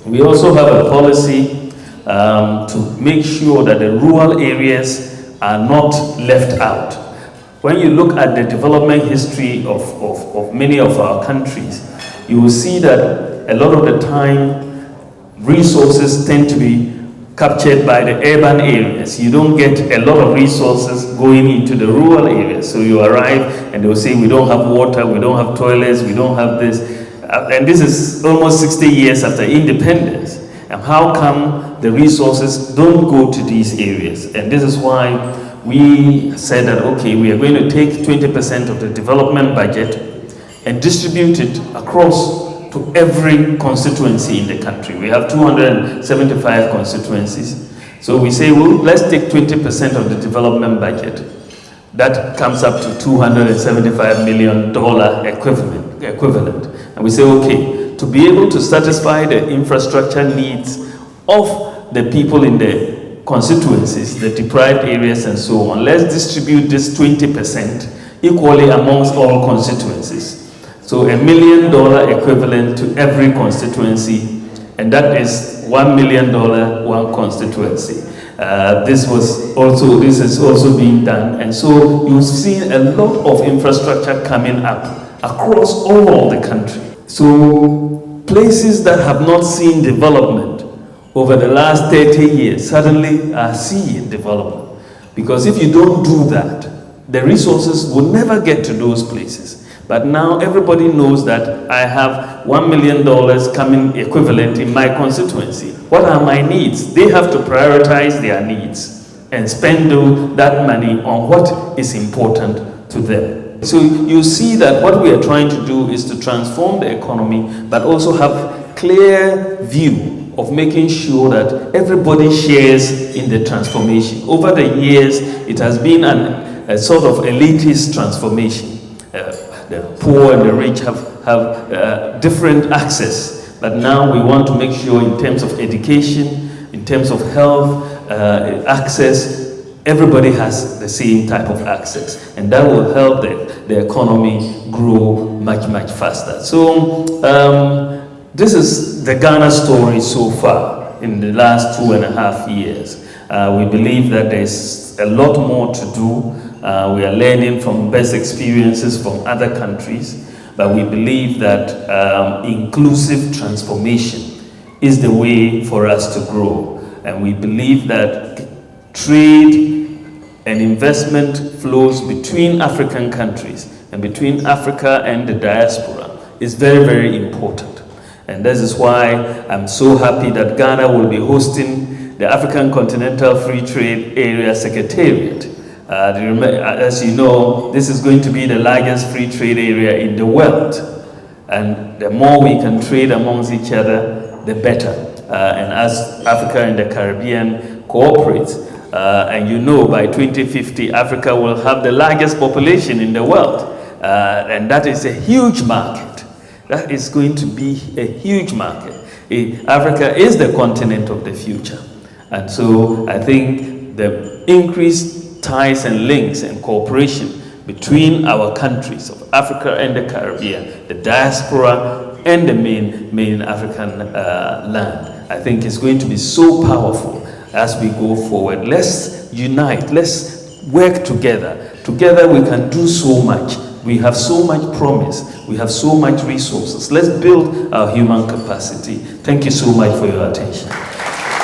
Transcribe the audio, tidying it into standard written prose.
We also have a policy to make sure that the rural areas are not left out. When you look at the development history of many of our countries, you will see that a lot of the time resources tend to be captured by the urban areas. You don't get a lot of resources going into the rural areas. So you arrive and they'll say, we don't have water, we don't have toilets, we don't have this. And this is almost 60 years after independence. And how come the resources don't go to these areas? And this is why we said that, okay, we are going to take 20% of the development budget and distribute it across to every constituency in the country. We have 275 constituencies. So we say, well, let's take 20% of the development budget. That comes up to $275 million equivalent. And we say, okay, to be able to satisfy the infrastructure needs of the people in the constituencies, the deprived areas and so on, let's distribute this 20% equally amongst all constituencies. So $1 million equivalent to every constituency, and that is $1 million one constituency. This is also being done, and so you've seen a lot of infrastructure coming up across all the country. So places that have not seen development over the last 30 years suddenly are seeing development, because if you don't do that, the resources will never get to those places. But now everybody knows that I have $1 million coming equivalent in my constituency. What are my needs? They have to prioritize their needs and spend that money on what is important to them. So you see that what we are trying to do is to transform the economy, but also have clear view of making sure that everybody shares in the transformation. Over the years, it has been a sort of elitist transformation. The poor and the rich have different access, but now we want to make sure in terms of education, in terms of health, access, everybody has the same type of access, and that will help the economy grow much, much faster. So this is the Ghana story so far in the last 2.5 years. We believe that there's a lot more to do. We are learning from best experiences from other countries, but we believe that inclusive transformation is the way for us to grow. And we believe that trade and investment flows between African countries and between Africa and the diaspora is very, very important. And this is why I'm so happy that Ghana will be hosting the African Continental Free Trade Area Secretariat. As you know, this is going to be the largest free trade area in the world. And the more we can trade amongst each other, the better. And as Africa and the Caribbean cooperate, and you know by 2050, Africa will have the largest population in the world. And that is a huge market. That is going to be a huge market. Africa is the continent of the future. And so I think the increased ties and links and cooperation between our countries of Africa and the Caribbean, the diaspora and the main African land, I think is going to be so powerful as we go forward. Let's unite, let's work together. Together we can do so much. We have so much promise, we have so much resources. Let's build our human capacity. Thank you so much for your attention.